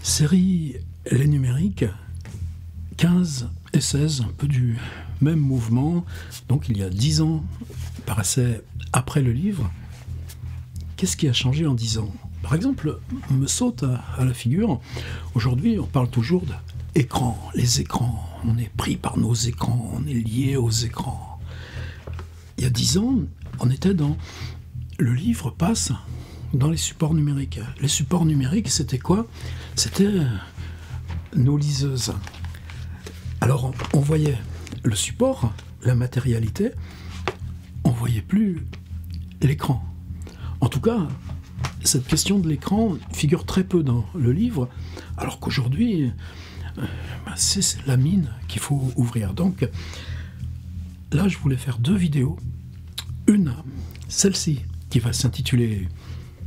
Série Les Numériques, 15 et 16, un peu du même mouvement. Donc il y a 10 ans, paraissait après le livre. Qu'est-ce qui a changé en 10 ans? Par exemple, me saute à la figure, aujourd'hui on parle toujours d'écran, les écrans. On est pris par nos écrans, on est lié aux écrans. Il y a 10 ans, on était dans... Le livre passe dans les supports numériques. Les supports numériques, c'était quoi? C'était nos liseuses. Alors, on voyait le support, la matérialité, on ne voyait plus l'écran. En tout cas, cette question de l'écran figure très peu dans le livre, alors qu'aujourd'hui, c'est la mine qu'il faut ouvrir. Donc, là, je voulais faire 2 vidéos. Une, celle-ci, qui va s'intituler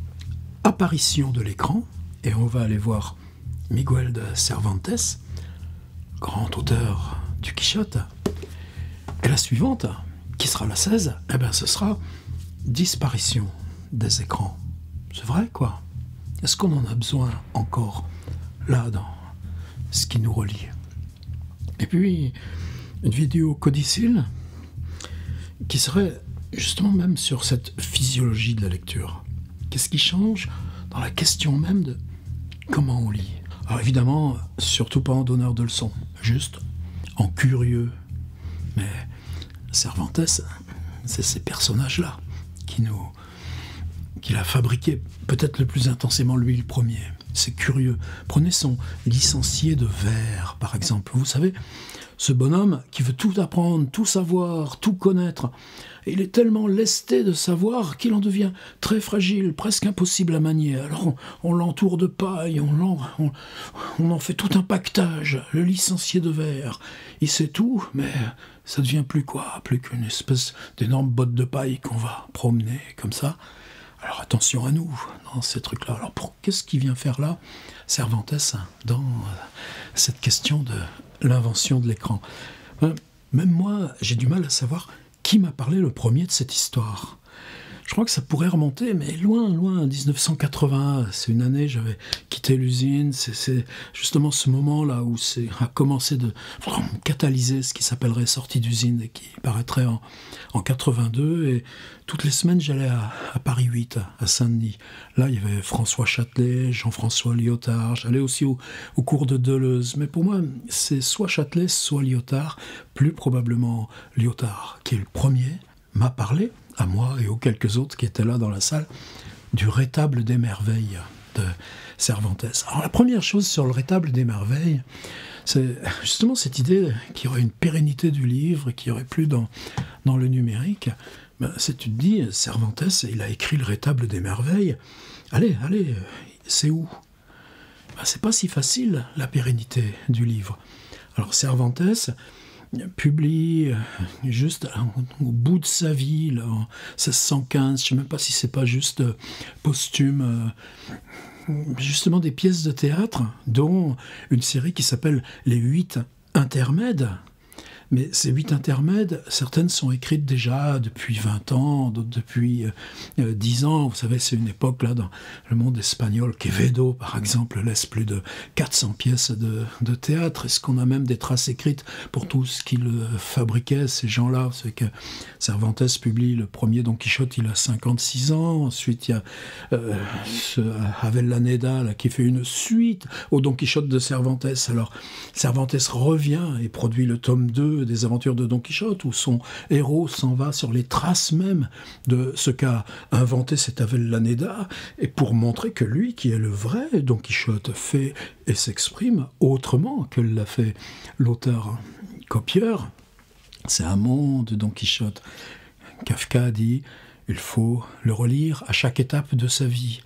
« Apparition de l'écran », et on va aller voir Miguel de Cervantes, grand auteur du Quichotte. Et la suivante, qui sera la 16, eh ben, ce sera « Disparition des écrans ». C'est vrai, quoi. Est-ce qu'on en a besoin encore, là, dans ce qui nous relie? Et puis, une vidéo codicile, qui serait justement même sur cette physiologie de la lecture. Qu'est-ce qui change dans la question même de comment on lit? Alors évidemment, surtout pas en donneur de leçons, juste en curieux. Mais Cervantes, c'est ces personnages-là qu'il a fabriqués, peut-être le plus intensément lui le premier. C'est curieux. Prenez son licencié de vers, par exemple. Vous savez, ce bonhomme qui veut tout apprendre, tout savoir, tout connaître. Et il est tellement lesté de savoir qu'il en devient très fragile, presque impossible à manier. Alors on l'entoure de paille, on en fait tout un pactage. Le licencié de vers, il sait tout, mais ça devient plus qu'une espèce d'énorme botte de paille qu'on va promener comme ça. Alors attention à nous dans ces trucs-là. Alors qu'est-ce qu'il vient faire là, Cervantes, dans cette question de l'invention de l'écran? Même moi, j'ai du mal à savoir qui m'a parlé le premier de cette histoire. Je crois que ça pourrait remonter, mais loin, 1980. C'est une année, j'avais quitté l'usine. C'est justement ce moment-là où c'est a commencé de catalyser ce qui s'appellerait sortie d'usine et qui paraîtrait en 82. Et toutes les semaines, j'allais à Paris 8, à Saint-Denis. Là, il y avait François Châtelet, Jean-François Lyotard. J'allais aussi au cours de Deleuze. Mais pour moi, c'est soit Châtelet, soit Lyotard. Plus probablement Lyotard, qui est le premier, m'a parlé, à moi et aux quelques autres qui étaient là dans la salle, du Rétable des merveilles de Cervantes. Alors la première chose sur le Rétable des merveilles, c'est justement cette idée qu'il y aurait une pérennité du livre, qu'il n'y aurait plus dans le numérique. C'est, tu te dis, Cervantes, il a écrit le Rétable des merveilles. Allez, c'est où? C'est pas si facile, la pérennité du livre. Alors Cervantes publie juste au bout de sa vie, là, en 1615, je ne sais même pas si c'est pas juste posthume, justement des pièces de théâtre, dont une série qui s'appelle Les 8 intermèdes. Mais ces 8 intermèdes, certaines sont écrites déjà depuis 20 ans, d'autres depuis 10 ans. Vous savez, c'est une époque là dans le monde espagnol. Quevedo, par exemple, laisse plus de 400 pièces de théâtre. Est-ce qu'on a même des traces écrites pour tout ce qu'ils fabriquaient, ces gens-là? C'est que Cervantes publie le premier Don Quichotte, il a 56 ans. Ensuite, il y a Avellaneda là, qui fait une suite au Don Quichotte de Cervantes. Alors, Cervantes revient et produit le tome 2 des aventures de Don Quichotte, où son héros s'en va sur les traces même de ce qu'a inventé cet Avellaneda, et pour montrer que lui, qui est le vrai Don Quichotte, fait et s'exprime autrement que l'a fait l'auteur copieur. C'est un monde, Don Quichotte. Kafka dit « Il faut le relire à chaque étape de sa vie ».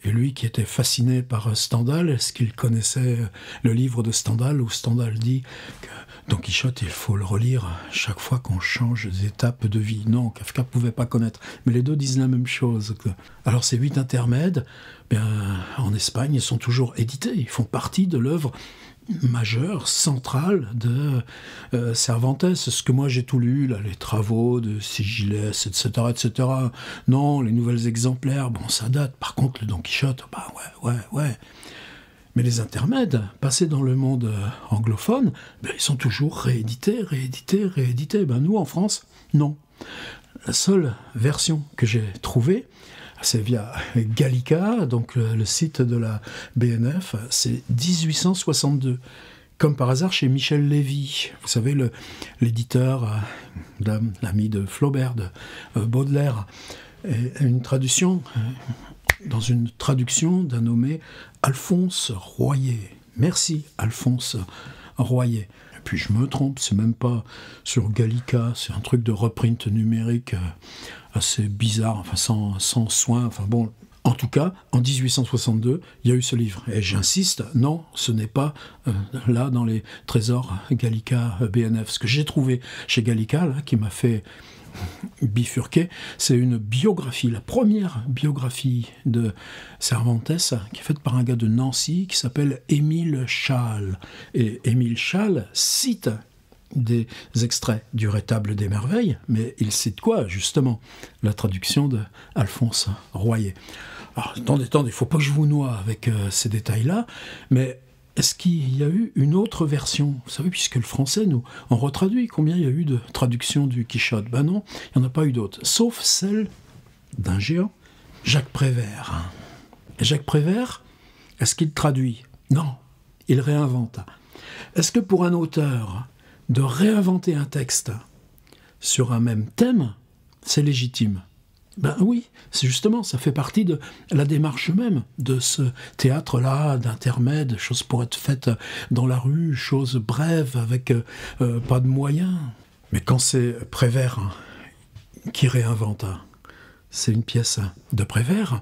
Et lui qui était fasciné par Stendhal, est-ce qu'il connaissait le livre de Stendhal, où Stendhal dit que Don Quichotte, il faut le relire chaque fois qu'on change d'étape de vie? Non, Kafka ne pouvait pas connaître. Mais les deux disent la même chose. Alors ces 8 intermèdes, en Espagne, ils sont toujours édités. Ils font partie de l'œuvre majeure, centrale de Cervantes. Ce que moi j'ai tout lu, là, les travaux de Sigilès, etc. Non, les nouvelles exemplaires, bon, ça date. Par contre, le Don Quichotte, ouais. Mais les intermèdes, passés dans le monde anglophone, ben, ils sont toujours réédités. Ben, nous, en France, non. La seule version que j'ai trouvée, c'est via Gallica, donc le site de la BNF, c'est 1862. Comme par hasard chez Michel Lévy, vous savez, l'éditeur, l'ami de Flaubert, de Baudelaire, et une traduction, dans une traduction d'un nommé Alphonse Royer. Merci Alphonse Royer. Et puis je me trompe, c'est même pas sur Gallica, c'est un truc de reprint numérique assez bizarre, enfin sans soin, enfin bon. En tout cas, en 1862, il y a eu ce livre. Et j'insiste, non, ce n'est pas là dans les trésors Gallica BNF. Ce que j'ai trouvé chez Gallica, là, qui m'a fait bifurquer, c'est une biographie, la première biographie de Cervantes, qui est faite par un gars de Nancy qui s'appelle Émile Challe. Et Émile Challe cite des extraits du Rétable des Merveilles, mais il cite quoi, justement? La traduction de Alphonse Royer. Alors, attendez, il ne faut pas que je vous noie avec ces détails-là, mais est-ce qu'il y a eu une autre version? Vous savez, puisque le français, nous, on retraduit. Combien il y a eu de traductions du Quichotte? Ben non, il n'y en a pas eu d'autres, sauf celle d'un géant, Jacques Prévert. Et Jacques Prévert, est-ce qu'il traduit? Non, il réinvente. Est-ce que pour un auteur, de réinventer un texte sur un même thème, c'est légitime? Ben oui, c'est justement, ça fait partie de la démarche même de ce théâtre-là, d'intermède, choses pour être faites dans la rue, choses brèves, avec pas de moyens. Mais quand c'est Prévert qui réinvente, c'est une pièce de Prévert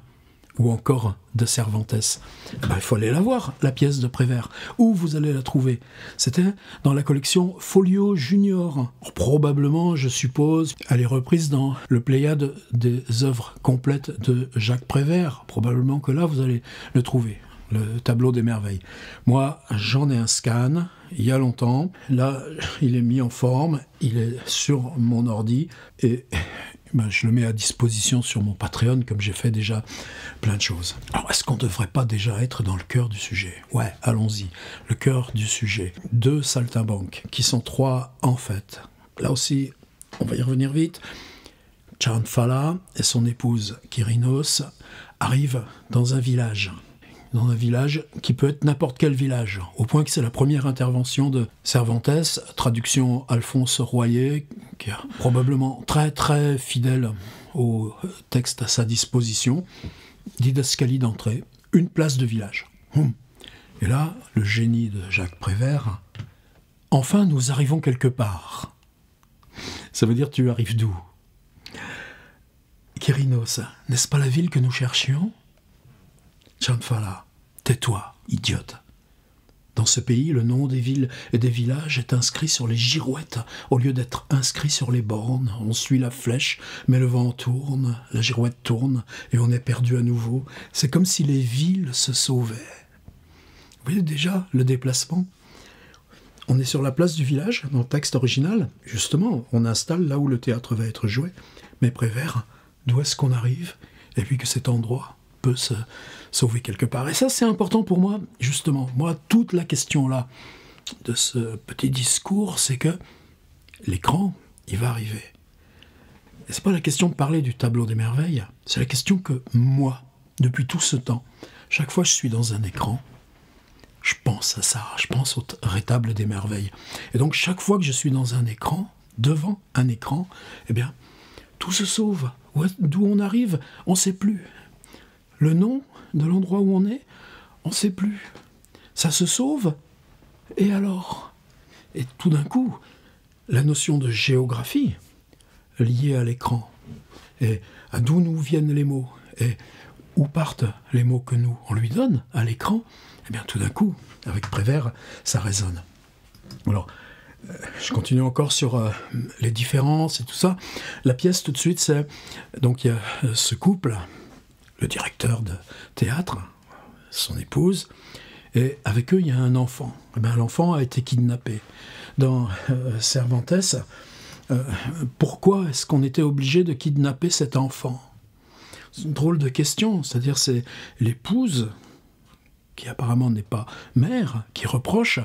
ou encore de Cervantes. Ben, il faut aller la voir, la pièce de Prévert. Où vous allez la trouver? C'était dans la collection Folio Junior. Probablement, je suppose, elle est reprise dans le Pléiade des œuvres complètes de Jacques Prévert. Probablement que là, vous allez le trouver, le tableau des merveilles. Moi, j'en ai un scan, il y a longtemps. Là, il est mis en forme, il est sur mon ordi, et ben, je le mets à disposition sur mon Patreon, comme j'ai fait déjà plein de choses. Alors, est-ce qu'on ne devrait pas déjà être dans le cœur du sujet? Ouais, allons-y, le cœur du sujet. 2 saltimbanques, qui sont 3 en fait. Là aussi, on va y revenir vite. Charnfala et son épouse Kyrinos arrivent dans un village qui peut être n'importe quel village, au point que c'est la première intervention de Cervantes, traduction Alphonse Royer, qui est probablement très très fidèle au texte à sa disposition, didascalie d'entrée, une place de village. Et là, le génie de Jacques Prévert, enfin nous arrivons quelque part. Ça veut dire tu arrives d'où? Kyrinos, n'est-ce pas la ville que nous cherchions? Charnfala, tais-toi, idiote. Dans ce pays, le nom des villes et des villages est inscrit sur les girouettes, au lieu d'être inscrit sur les bornes. On suit la flèche, mais le vent tourne, la girouette tourne, et on est perdu à nouveau. C'est comme si les villes se sauvaient. Vous voyez déjà le déplacement? On est sur la place du village, dans le texte original. Justement, on installe là où le théâtre va être joué. Mais Prévert, d'où est-ce qu'on arrive? Et puis que cet endroit peut se sauver quelque part. Et ça, c'est important pour moi, justement. Moi, toute la question là de ce petit discours, c'est que l'écran, il va arriver. Et c'est pas la question de parler du tableau des merveilles, c'est la question que moi, depuis tout ce temps, chaque fois que je suis dans un écran, je pense à ça, je pense au Rétable des merveilles. Et donc, chaque fois que je suis dans un écran, devant un écran, eh bien, tout se sauve. D'où on arrive, on ne sait plus. Le nom de l'endroit où on est, on ne sait plus. Ça se sauve, et alors? Et tout d'un coup, la notion de géographie liée à l'écran, et à d'où nous viennent les mots, et où partent les mots que nous, on lui donne à l'écran, eh bien tout d'un coup, avec Prévert, ça résonne. Alors, je continue encore sur les différences et tout ça. La pièce, tout de suite, c'est... Donc, il y a ce couple, le directeur de théâtre, son épouse, et avec eux, il y a un enfant. Eh bien, l'enfant a été kidnappé. Dans Cervantes, pourquoi est-ce qu'on était obligé de kidnapper cet enfant? C'est une drôle de question. C'est-à-dire, c'est l'épouse qui apparemment n'est pas mère, qui reproche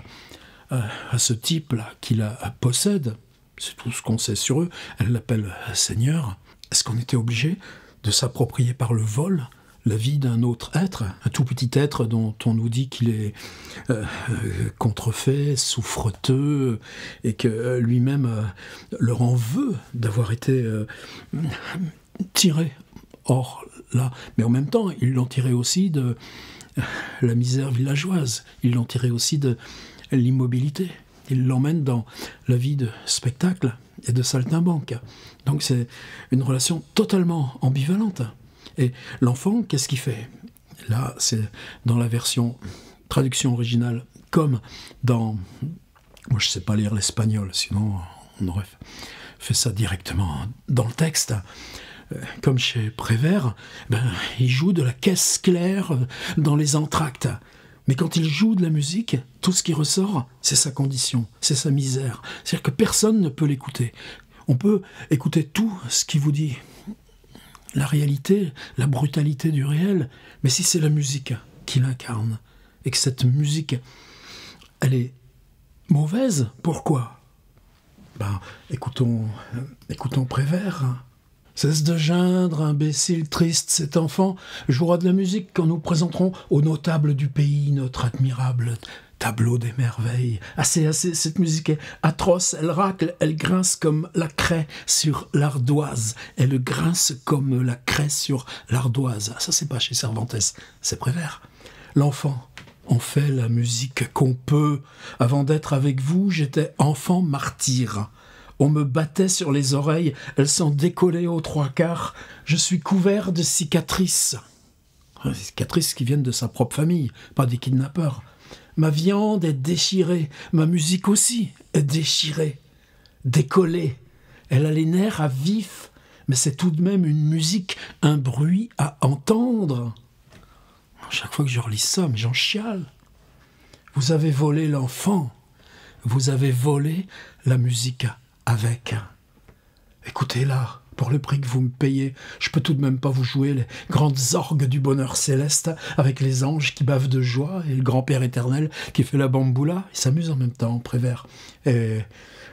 à ce type-là qui la possède, c'est tout ce qu'on sait sur eux, elle l'appelle Seigneur. Est-ce qu'on était obligé de s'approprier par le vol la vie d'un autre être, un tout petit être dont on nous dit qu'il est contrefait, souffreteux, et que lui-même leur en veut d'avoir été tiré hors là. Mais en même temps, ils l'ont tiré aussi de la misère villageoise, ils l'ont tiré aussi de l'immobilité. Ils l'emmènent dans la vie de spectacle et de saltimbanque. Donc c'est une relation totalement ambivalente. Et l'enfant, qu'est-ce qu'il fait? Là, c'est dans la version traduction originale, comme dans... Moi, je ne sais pas lire l'espagnol, sinon on aurait fait ça directement dans le texte. Comme chez Prévert, il joue de la caisse claire dans les entr'actes. Mais quand il joue de la musique, tout ce qui ressort, c'est sa condition, c'est sa misère. C'est-à-dire que personne ne peut l'écouter. On peut écouter tout ce qui vous dit la réalité, la brutalité du réel, mais si c'est la musique qui l'incarne, et que cette musique, elle est mauvaise, pourquoi? Écoutons Prévert. Cesse de geindre, imbécile, triste, cet enfant jouera de la musique quand nous présenterons aux notables du pays notre admirable tableau des merveilles. Assez, cette musique est atroce, elle racle, elle grince comme la craie sur l'ardoise. Elle grince comme la craie sur l'ardoise. Ça, c'est pas chez Cervantes, c'est Prévert. L'enfant, on fait la musique qu'on peut. Avant d'être avec vous, j'étais enfant martyr. On me battait sur les oreilles, elles sont décollées aux trois quarts. Je suis couvert de cicatrices. Des cicatrices qui viennent de sa propre famille, pas des kidnappeurs. Ma viande est déchirée, ma musique aussi est déchirée, décollée. Elle a les nerfs à vif, mais c'est tout de même une musique, un bruit à entendre. Chaque fois que je relis ça, mais j'en chiale. Vous avez volé l'enfant, vous avez volé la musique avec. Écoutez-la, pour le prix que vous me payez, je peux tout de même pas vous jouer les grandes orgues du bonheur céleste avec les anges qui bavent de joie et le grand-père éternel qui fait la bamboula. Il s'amuse en même temps, Prévert. Et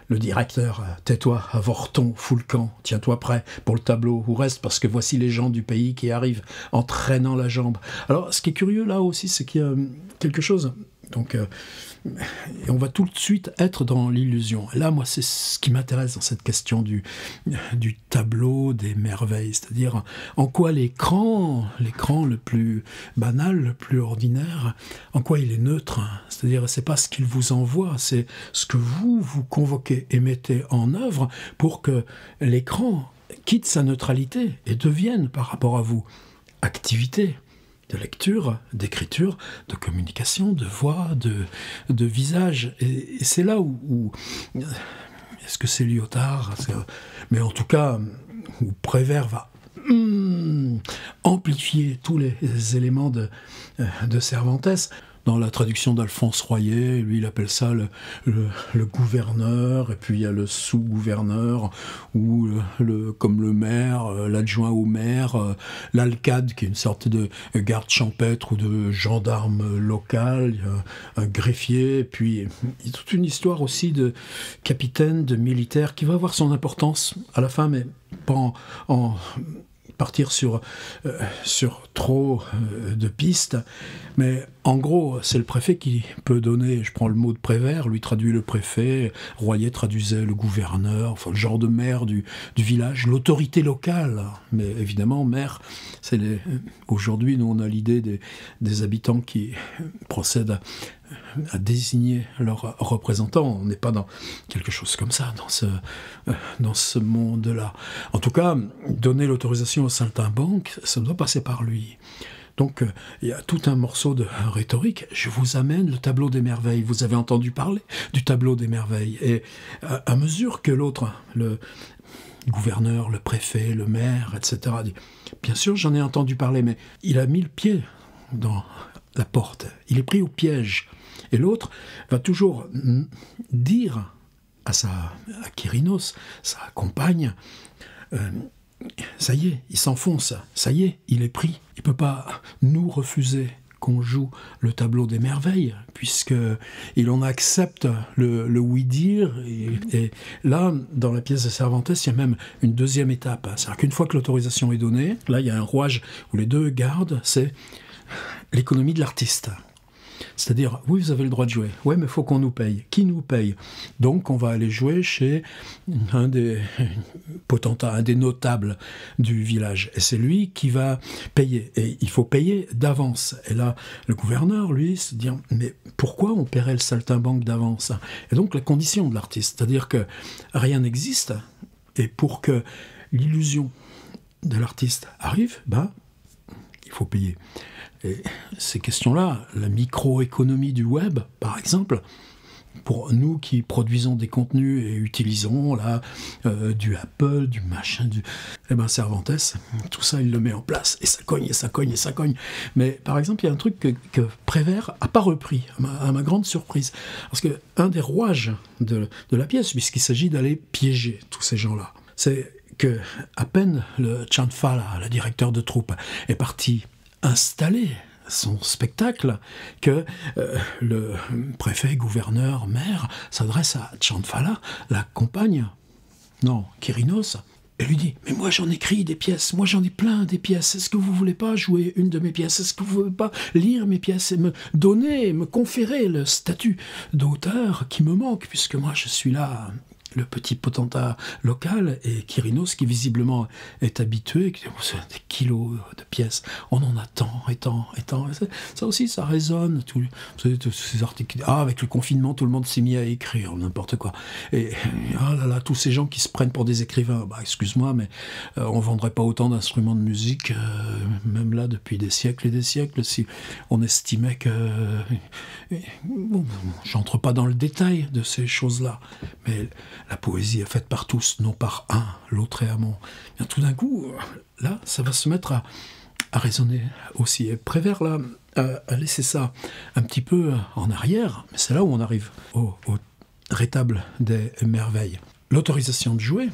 le directeur, tais-toi, avorton, fous le camp, tiens-toi prêt pour le tableau ou reste parce que voici les gens du pays qui arrivent en traînant la jambe. Alors, ce qui est curieux là aussi, c'est qu'il y a quelque chose. Donc, et on va tout de suite être dans l'illusion. Et là, moi, c'est ce qui m'intéresse dans cette question du tableau des merveilles, c'est-à-dire en quoi l'écran le plus banal, le plus ordinaire, en quoi il est neutre. C'est-à-dire, c'est pas ce qu'il vous envoie, c'est ce que vous convoquez et mettez en œuvre pour que l'écran quitte sa neutralité et devienne, par rapport à vous, activité. De lecture, d'écriture, de communication, de voix, de visage. Et c'est là où est-ce que c'est Lyotard? Mais en tout cas, où Prévert va amplifier tous les éléments de Cervantes. Dans la traduction d'Alphonse Royer, lui, il appelle ça le gouverneur, et puis il y a le sous-gouverneur, ou comme le maire, l'adjoint au maire, l'alcade, qui est une sorte de garde champêtre ou de gendarme local, un greffier, et puis il y a toute une histoire aussi de capitaine, de militaire, qui va avoir son importance à la fin, mais pas en partir sur trop de pistes, mais en gros, c'est le préfet qui peut donner, je prends le mot de Prévert, lui traduit le préfet, Royer traduisait le gouverneur, enfin le genre de maire du village, l'autorité locale, mais évidemment, maire, aujourd'hui, nous on a l'idée des habitants qui procèdent à désigner leurs représentants. On n'est pas dans quelque chose comme ça, dans ce monde-là. En tout cas, donner l'autorisation au saltimbanque, ça doit passer par lui. Donc, il y a tout un morceau de rhétorique. Je vous amène le tableau des merveilles. Vous avez entendu parler du tableau des merveilles. Et à mesure que l'autre, le gouverneur, le préfet, le maire, etc., dit « Bien sûr, j'en ai entendu parler, mais il a mis le pied dans la porte. Il est pris au piège. » Et l'autre va toujours dire à Kyrinos, sa compagne, ça y est, il s'enfonce, ça y est, il est pris, il ne peut pas nous refuser qu'on joue le tableau des merveilles, puisqu'il en accepte le oui-dire. Et là, dans la pièce de Cervantes, il y a même une deuxième étape. C'est-à-dire qu'une fois que l'autorisation est donnée, là, il y a un rouage où les deux gardent, c'est l'économie de l'artiste. C'est-à-dire, oui, vous avez le droit de jouer. Oui, mais il faut qu'on nous paye. Qui nous paye? Donc, on va aller jouer chez un des potentats, un des notables du village. Et c'est lui qui va payer. Et il faut payer d'avance. Et là, le gouverneur, lui, se dit, mais pourquoi on paierait le saltimbanque d'avance? Et donc, la condition de l'artiste, c'est-à-dire que rien n'existe. Et pour que l'illusion de l'artiste arrive, il faut payer. Et ces questions-là, la microéconomie du web, par exemple, pour nous qui produisons des contenus et utilisons là du Apple, du machin, Cervantes, tout ça, il le met en place. Et ça cogne, et ça cogne, et ça cogne. Mais par exemple, il y a un truc que Prévert n'a pas repris, à ma grande surprise. Parce qu'un des rouages de la pièce, puisqu'il s'agit d'aller piéger tous ces gens-là, c'est que à peine le Cianfala, le directeur de troupe, est parti installer son spectacle, que le préfet, gouverneur, maire s'adresse à Cianfala, la compagne, Kyrinos, et lui dit « Mais moi j'en écris des pièces, moi j'en ai plein des pièces, est-ce que vous voulez pas jouer une de mes pièces? Est-ce que vous voulez pas lire mes pièces et me donner, me conférer le statut d'auteur qui me manque, puisque moi je suis là... » le petit potentat local, et Kyrinos, qui visiblement est habitué, qui dit, c'est des kilos de pièces, on en a tant et tant et tant. Ça aussi, ça résonne. Vous savez, tous ces articles, avec le confinement, tout le monde s'est mis à écrire, n'importe quoi. Et tous ces gens qui se prennent pour des écrivains, excuse-moi, mais on vendrait pas autant d'instruments de musique, même là, depuis des siècles et des siècles, si on estimait que... j'entre pas dans le détail de ces choses-là, mais... La poésie est faite par tous, non par un, l'autre est amant. Bien, tout d'un coup, là, ça va se mettre à résonner aussi. Et Prévert, là, a laissé ça un petit peu en arrière, mais c'est là où on arrive au rétable des merveilles. L'autorisation de jouer,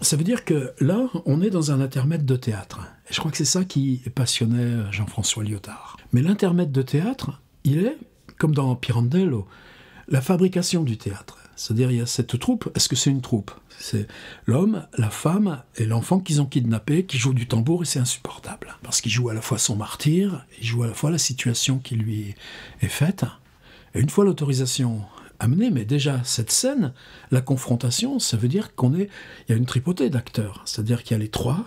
ça veut dire que là, on est dans un intermède de théâtre. Et je crois que c'est ça qui passionnait Jean-François Lyotard. Mais l'intermède de théâtre, il est, comme dans Pirandello, la fabrication du théâtre. C'est-à-dire, il y a cette troupe. Est-ce que c'est une troupe? C'est l'homme, la femme et l'enfant qu'ils ont kidnappé, qui jouent du tambour, et c'est insupportable. Parce qu'il joue à la fois son martyr, il joue à la fois la situation qui lui est faite. Et une fois l'autorisation amenée, mais déjà cette scène, la confrontation, ça veut dire il y a une tripotée d'acteurs. C'est-à-dire qu'il y a les trois,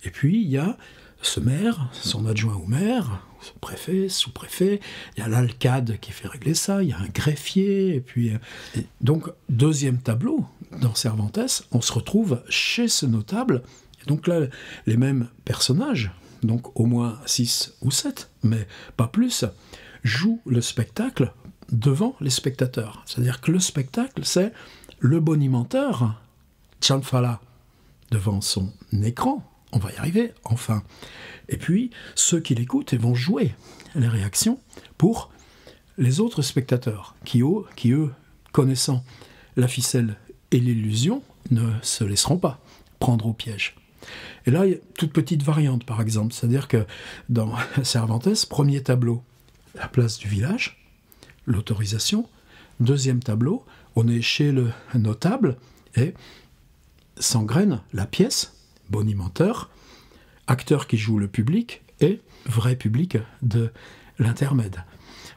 et puis il y a ce maire, son adjoint au maire, ce préfet, sous-préfet, il y a l'alcade qui fait régler ça, il y a un greffier, et puis... donc, deuxième tableau, dans Cervantes, on se retrouve chez ce notable, et donc là, les mêmes personnages, donc au moins 6 ou 7, mais pas plus, jouent le spectacle devant les spectateurs. C'est-à-dire que le spectacle, c'est le bonimenteur, Cianfala, devant son écran. On va y arriver, enfin. Et puis, ceux qui l'écoutent vont jouer les réactions pour les autres spectateurs, qui eux, connaissant la ficelle et l'illusion, ne se laisseront pas prendre au piège. Et là, il y a toute petite variante, par exemple. C'est-à-dire que dans Cervantes, premier tableau, la place du village, l'autorisation. Deuxième tableau, on est chez le notable, et s'engraine la pièce, bonimenteur, acteur qui joue le public et vrai public de l'intermède.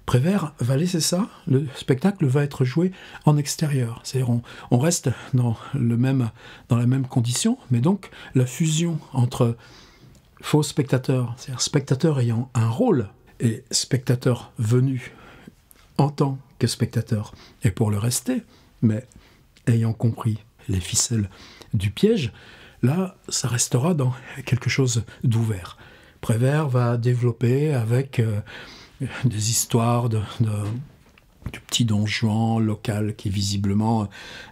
Prévert va laisser ça, le spectacle va être joué en extérieur. C'est-à-dire on reste dans la même condition, mais donc la fusion entre faux spectateurs, c'est-à-dire spectateurs ayant un rôle, et spectateurs venus en tant que spectateurs, et pour le rester, mais ayant compris les ficelles du piège, là, ça restera dans quelque chose d'ouvert. Prévert va développer avec des histoires du petit don Juan local qui visiblement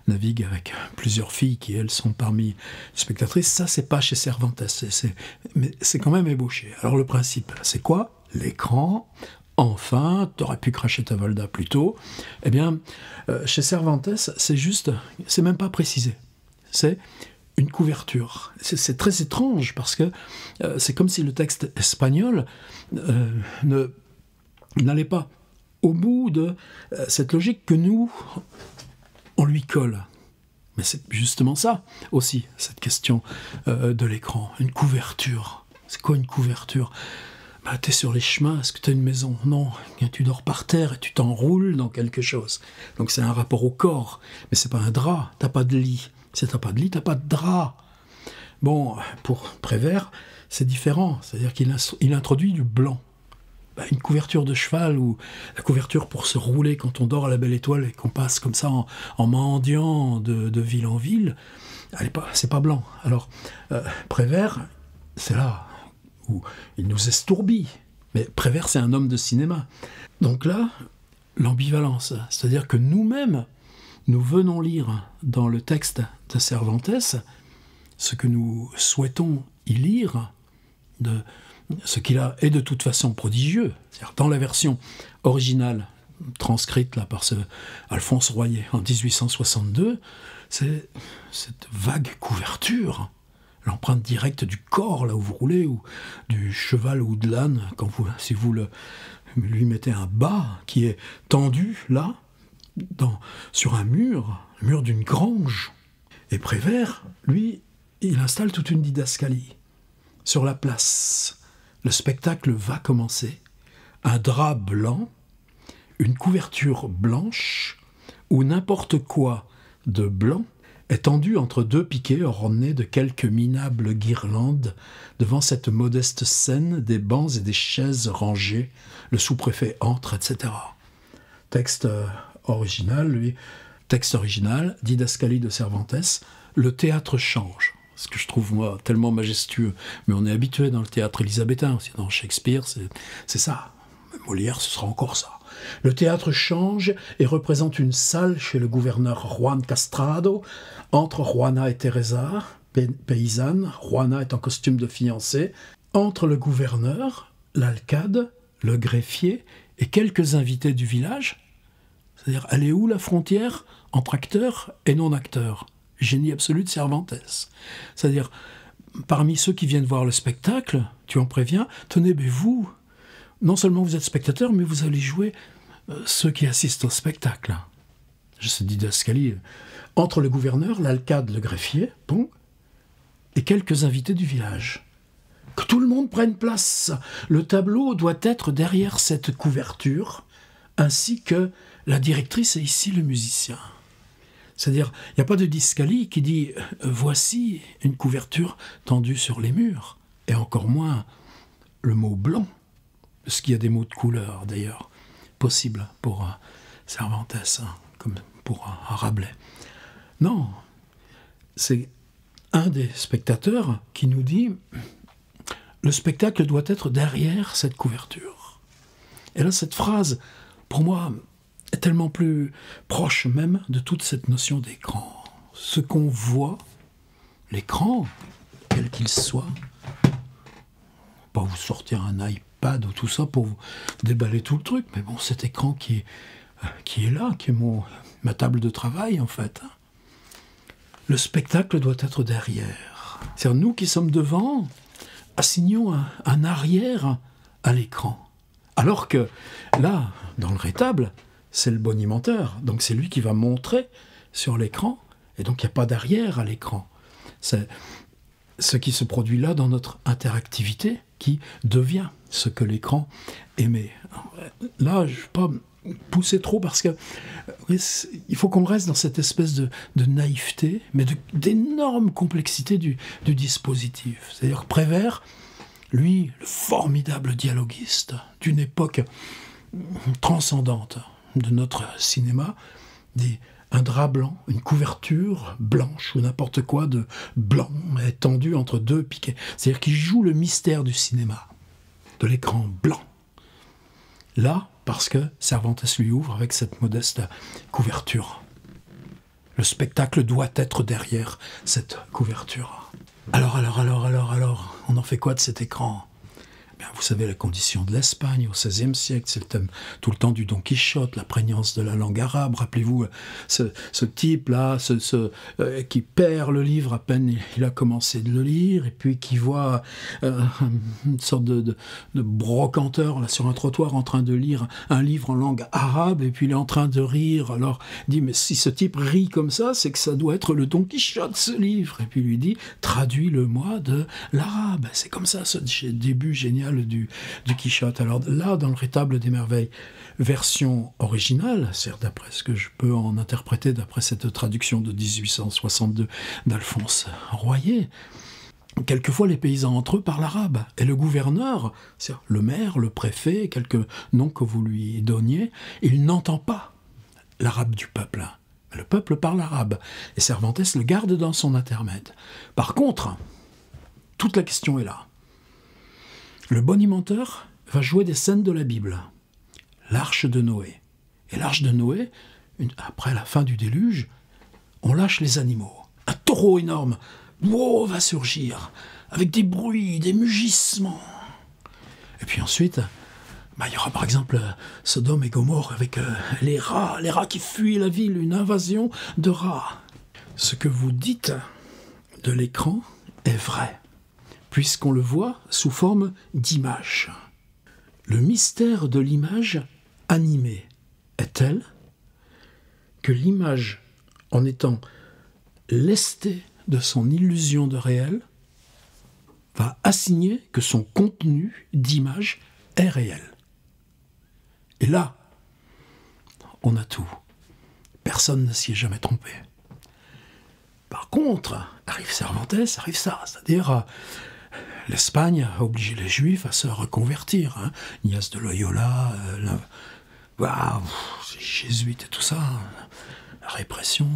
navigue avec plusieurs filles qui, elles, sont parmi les spectatrices. Ça, c'est pas chez Cervantes, mais c'est quand même ébauché. Alors le principe, c'est quoi? L'écran. Enfin, t'aurais pu cracher ta Volda plus tôt. Eh bien, chez Cervantes, c'est même pas précisé. C'est une couverture. C'est très étrange parce que c'est comme si le texte espagnol ne Il n'allait pas au bout de cette logique que nous, on lui colle. Mais c'est justement ça aussi, cette question de l'écran. Une couverture. C'est quoi une couverture ? Bah, t'es sur les chemins, est-ce que t'as une maison ? Non, tu dors par terre et tu t'enroules dans quelque chose. Donc c'est un rapport au corps, mais c'est pas un drap, t'as pas de lit. Si t'as pas de lit, t'as pas de drap. Bon, pour Prévert, c'est différent, c'est-à-dire qu'il introduit du blanc. Bah, une couverture de cheval ou la couverture pour se rouler quand on dort à la belle étoile et qu'on passe comme ça en mendiant de ville en ville, c'est pas blanc. Alors, Prévert, c'est là où il nous estourbit. Mais Prévert, c'est un homme de cinéma. Donc là, l'ambivalence, c'est-à-dire que nous-mêmes, nous venons lire dans le texte de Cervantes ce que nous souhaitons y lire, de ce qu'il a est de toute façon prodigieux. C'est-à-dire, dans la version originale, transcrite là, par ce Alphonse Royer en 1862, c'est cette vague couverture, l'empreinte directe du corps là où vous roulez, ou du cheval ou de l'âne, si vous lui mettez un bas qui est tendu là, sur un mur d'une grange. Et Prévert, lui, il installe toute une didascalie. Sur la place, le spectacle va commencer. Un drap blanc, une couverture blanche, ou n'importe quoi de blanc est tendu entre deux piquets ornés de quelques minables guirlandes devant cette modeste scène des bancs et des chaises rangées. Le sous-préfet entre, etc. Texte original, didascalie de Cervantes, le théâtre change. Ce que je trouve, moi, tellement majestueux. Mais on est habitué dans le théâtre élisabétain, aussi dans Shakespeare, c'est ça. Molière, ce sera encore ça. Le théâtre change et représente une salle chez le gouverneur Juan Castrado, entre Juana et Teresa, paysanne. Juana est en costume de fiancée. Entre le gouverneur, l'alcade, le greffier et quelques invités du village. C'est-à-dire, elle est où la frontière entre acteurs et non-acteurs ? Génie absolu de Cervantes. C'est-à-dire, parmi ceux qui viennent voir le spectacle, tu en préviens, tenez, mais vous, non seulement vous êtes spectateur, mais vous allez jouer ceux qui assistent au spectacle. Je sais didascalie. Entre le gouverneur, l'alcade, le greffier, bon, et quelques invités du village. Que tout le monde prenne place. Le tableau doit être derrière cette couverture, ainsi que la directrice et ici le musicien. C'est-à-dire, il n'y a pas de didascalie qui dit « voici une couverture tendue sur les murs », et encore moins le mot « blanc », parce qu'il y a des mots de couleur, d'ailleurs, possibles pour Cervantes, comme pour Rabelais. Non, c'est un des spectateurs qui nous dit « le spectacle doit être derrière cette couverture ». Et là, cette phrase, pour moi, est tellement plus proche même de toute cette notion d'écran. Ce qu'on voit, l'écran, quel qu'il soit, pas vous sortir un iPad ou tout ça pour vous déballer tout le truc, mais bon, cet écran qui est là, qui est ma table de travail en fait. Le spectacle doit être derrière. C'est-à-dire nous qui sommes devant, assignons un arrière à l'écran. Alors que là, dans le rétable, c'est le bonimenteur, donc c'est lui qui va montrer sur l'écran, et donc il n'y a pas d'arrière à l'écran. C'est ce qui se produit là dans notre interactivité qui devient ce que l'écran émet. Là, je ne vais pas pousser trop parce que il faut qu'on reste dans cette espèce de naïveté, mais d'énorme complexité du dispositif. C'est-à-dire Prévert, lui, le formidable dialoguiste d'une époque transcendante de notre cinéma, dit un drap blanc, une couverture blanche ou n'importe quoi de blanc étendu entre deux piquets. C'est-à-dire qu'il joue le mystère du cinéma, de l'écran blanc. Là, parce que Cervantes lui ouvre avec cette modeste couverture. Le spectacle doit être derrière cette couverture. Alors, on en fait quoi de cet écran ? Vous savez, la condition de l'Espagne au XVIe siècle, c'est le thème tout le temps du Don Quichotte, la prégnance de la langue arabe. Rappelez-vous, ce type-là, qui perd le livre à peine il a commencé de le lire, et puis qui voit une sorte de brocanteur là, sur un trottoir en train de lire un livre en langue arabe, et puis il est en train de rire. Alors il dit, mais si ce type rit comme ça, c'est que ça doit être le Don Quichotte, ce livre. Et puis il lui dit, traduis-le-moi de l'arabe. C'est comme ça, ce début génial du Quichotte. Alors là, dans le Rétable des merveilles, version originale, c'est d'après ce que je peux en interpréter d'après cette traduction de 1862 d'Alphonse Royer, quelquefois les paysans entre eux parlent arabe, et le gouverneur, c'est-à-dire le maire, le préfet, quelques noms que vous lui donniez, il n'entend pas l'arabe du peuple. Le peuple parle arabe, et Cervantes le garde dans son intermède. Par contre, toute la question est là. Le bonimenteur va jouer des scènes de la Bible. L'arche de Noé. Et l'arche de Noé, après la fin du déluge, on lâche les animaux. Un taureau énorme va surgir, avec des bruits, des mugissements. Et puis ensuite, il y aura par exemple Sodome et Gomorrhe avec les rats qui fuient la ville, une invasion de rats. Ce que vous dites de l'écran est vrai, puisqu'on le voit sous forme d'image. Le mystère de l'image animée est tel que l'image, en étant lestée de son illusion de réel, va assigner que son contenu d'image est réel. Et là, on a tout. Personne ne s'y est jamais trompé. Par contre, arrive Cervantes, arrive ça, c'est-à-dire l'Espagne a obligé les Juifs à se reconvertir. Ignace de Loyola, les jésuites et tout ça, la répression.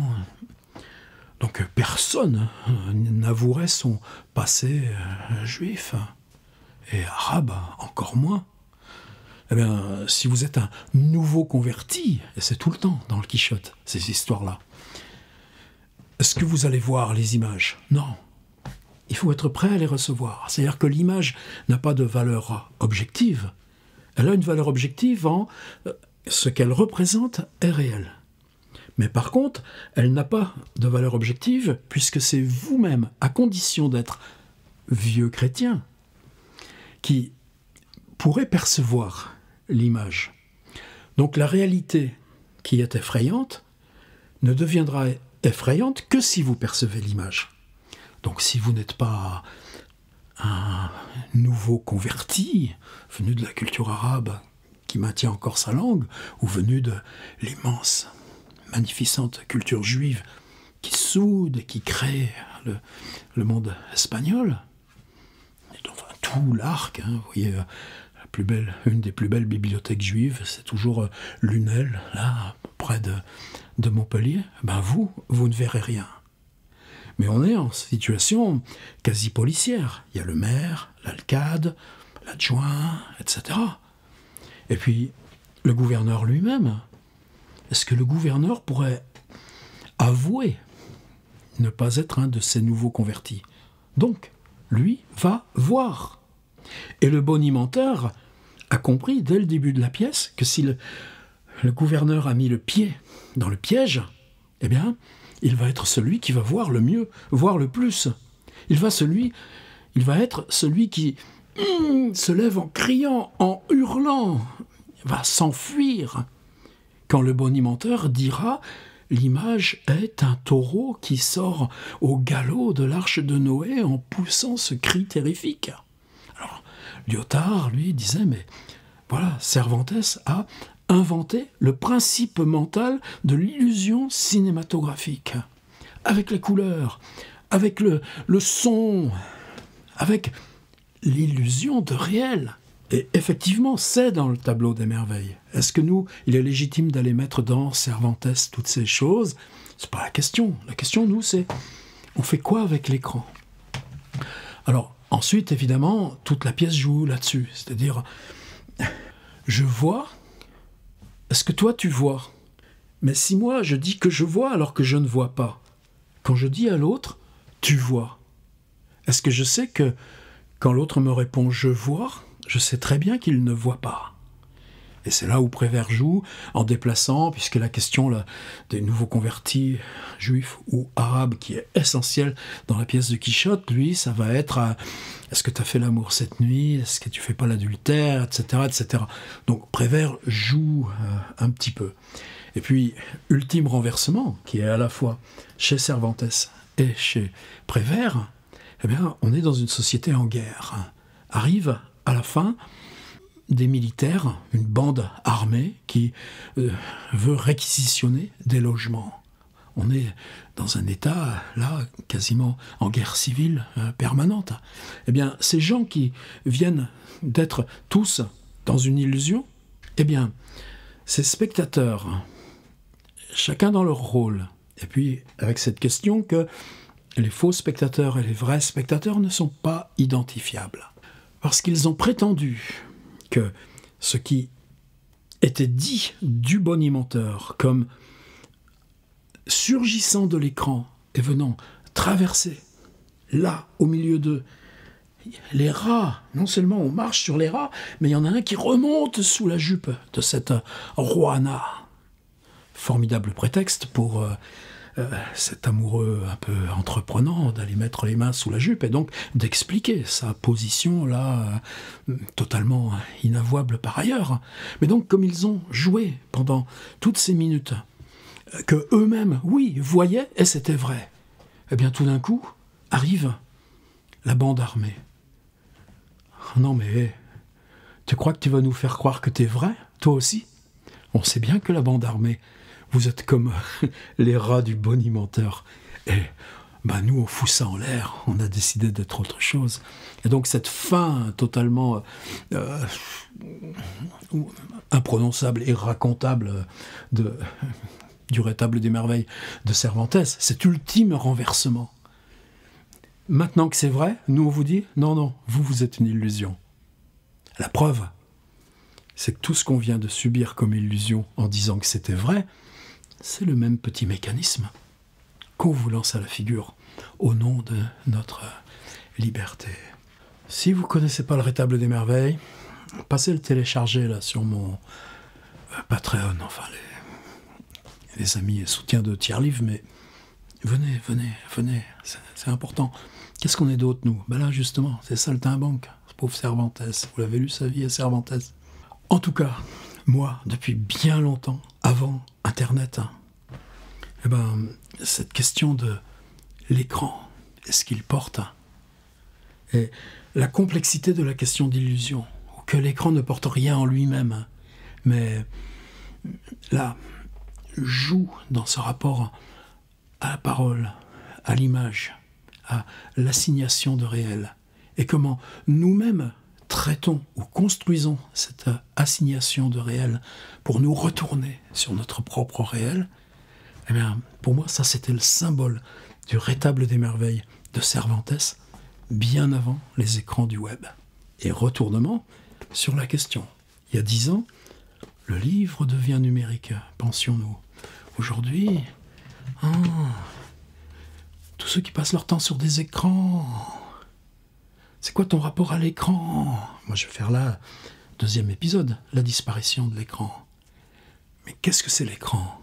Donc personne n'avouerait son passé juif, et arabe encore moins. Eh bien, si vous êtes un nouveau converti, et c'est tout le temps dans le Quichotte, ces histoires-là, est-ce que vous allez voir les images ? Non. Il faut être prêt à les recevoir. C'est-à-dire que l'image n'a pas de valeur objective. Elle a une valeur objective en ce qu'elle représente est réel. Mais par contre, elle n'a pas de valeur objective puisque c'est vous-même, à condition d'être vieux chrétien, qui pourrait percevoir l'image. Donc la réalité qui est effrayante ne deviendra effrayante que si vous percevez l'image. Donc si vous n'êtes pas un nouveau converti, venu de la culture arabe qui maintient encore sa langue, ou venu de l'immense, magnificente culture juive qui soude et qui crée le monde espagnol, et enfin, tout l'arc, vous voyez, une des plus belles bibliothèques juives, c'est toujours Lunel, là, près de Montpellier. Vous ne verrez rien. Mais on est en situation quasi policière. Il y a le maire, l'alcade, l'adjoint, etc. Et puis, le gouverneur lui-même. Est-ce que le gouverneur pourrait avouer ne pas être un de ces nouveaux convertis ? Donc, lui va voir. Et le bonimenteur a compris dès le début de la pièce que si le gouverneur a mis le pied dans le piège, eh bien, il va être celui qui va voir le mieux, voir le plus. Il va être celui qui se lève en criant, en hurlant, va s'enfuir. Quand le bonimenteur dira « L'image est un taureau qui sort au galop de l'arche de Noé en poussant ce cri terrifique. » Alors, Lyotard, lui, disait « Mais voilà, Cervantes a inventé le principe mental de l'illusion cinématographique. Avec les couleurs, avec le son, avec l'illusion de réel. » Et effectivement, c'est dans le tableau des merveilles. Est-ce que il est légitime d'aller mettre dans Cervantes toutes ces choses ? C'est pas la question. La question, nous, c'est on fait quoi avec l'écran ? Alors, ensuite, évidemment, toute la pièce joue là-dessus. C'est-à-dire, je vois, est-ce que toi, tu vois ? Mais si moi, je dis que je vois alors que je ne vois pas, quand je dis à l'autre, tu vois, est-ce que je sais que quand l'autre me répond « je vois », je sais très bien qu'il ne voit pas. Et c'est là où Prévert joue, en déplaçant, puisque la question là, des nouveaux convertis, juifs ou arabes, qui est essentielle dans la pièce de Quichotte, lui, ça va être est-ce que tu as fait l'amour cette nuit? Est-ce que tu fais pas l'adultère? Etc., etc. Donc Prévert joue un petit peu. Et puis, ultime renversement, qui est à la fois chez Cervantes et chez Prévert, eh bien, on est dans une société en guerre. Arrive à la fin des militaires, une bande armée qui veut réquisitionner des logements. On est dans un état, là, quasiment en guerre civile permanente. Eh bien, ces gens qui viennent d'être tous dans une illusion, eh bien, ces spectateurs, chacun dans leur rôle, et puis avec cette question que les faux spectateurs et les vrais spectateurs ne sont pas identifiables. Parce qu'ils ont prétendu que ce qui était dit du bonimenteur comme surgissant de l'écran et venant traverser là, au milieu d'eux, les rats, non seulement on marche sur les rats, mais il y en a un qui remonte sous la jupe de cette Roana. Formidable prétexte pour cet amoureux un peu entreprenant d'aller mettre les mains sous la jupe et donc d'expliquer sa position là totalement inavouable par ailleurs. Mais donc comme ils ont joué pendant toutes ces minutes, que eux-mêmes, oui, voyaient et c'était vrai, eh bien tout d'un coup arrive la bande armée. Non mais tu crois que tu vas nous faire croire que t'es vrai, toi aussi? On sait bien que la bande armée, vous êtes comme les rats du bonimenteur. Et nous, on fout ça en l'air. On a décidé d'être autre chose. Et donc, cette fin totalement imprononçable et racontable du Rétable des Merveilles de Cervantes, cet ultime renversement. Maintenant que c'est vrai, nous, on vous dit, non, vous êtes une illusion. La preuve, c'est que tout ce qu'on vient de subir comme illusion en disant que c'était vrai, c'est le même petit mécanisme qu'on vous lance à la figure au nom de notre liberté. Si vous ne connaissez pas le Rétable des Merveilles, passez le télécharger là sur mon Patreon, enfin les amis et soutiens de Tiers Livre, mais venez, c'est important. Qu'est-ce qu'on est d'autre, nous? Là, justement, c'est Saltimbanque, ce pauvre Cervantes. Vous l'avez lu, sa vie à Cervantes. En tout cas, moi, depuis bien longtemps, avant Internet, cette question de l'écran, est-ce qu'il porte, et la complexité de la question d'illusion, que l'écran ne porte rien en lui-même, mais là, joue dans ce rapport à la parole, à l'image, à l'assignation de réel, et comment nous-mêmes traitons ou construisons cette assignation de réel pour nous retourner sur notre propre réel, eh bien, pour moi, ça c'était le symbole du Rétable des Merveilles de Cervantes, bien avant les écrans du web. Et retournement sur la question. Il y a 10 ans, le livre devient numérique, pensions-nous. Aujourd'hui, tous ceux qui passent leur temps sur des écrans, c'est quoi ton rapport à l'écran? Moi, je vais faire là, 2e épisode, la disparition de l'écran. Mais qu'est-ce que c'est l'écran?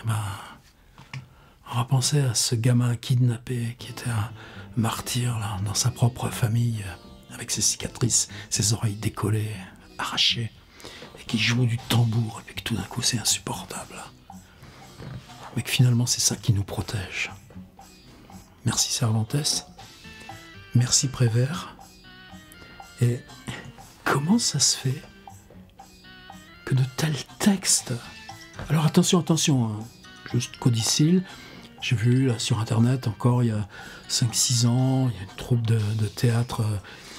On va penser à ce gamin kidnappé qui était un martyr là, dans sa propre famille, avec ses cicatrices, ses oreilles décollées, arrachées, et qui joue du tambour, et puis que tout d'un coup c'est insupportable. Mais que finalement c'est ça qui nous protège. Merci Cervantes, merci Prévert. Et comment ça se fait que de tels textes... Alors attention, juste codicile, j'ai vu là sur internet encore il y a 5-6 ans, il y a une troupe de théâtre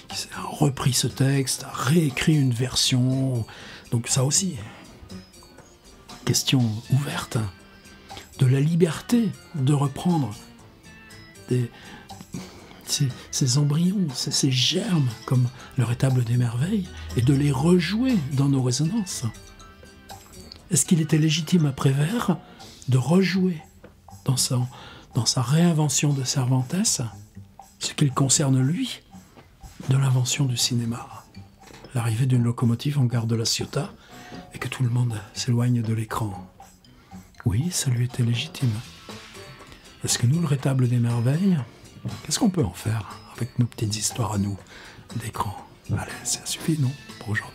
qui a repris ce texte, a réécrit une version, donc ça aussi, question ouverte, de la liberté de reprendre ces embryons, ces germes comme le Rétable des Merveilles, et de les rejouer dans nos résonances. Est-ce qu'il était légitime à Prévert de rejouer dans sa réinvention de Cervantes ce qu'il concerne lui de l'invention du cinéma? l'arrivée d'une locomotive en gare de La Ciotat et que tout le monde s'éloigne de l'écran. Oui, ça lui était légitime. Est-ce que nous, le rétable des merveilles, qu'est-ce qu'on peut en faire avec nos petites histoires à nous d'écran? Allez, ça suffit, non, pour aujourd'hui.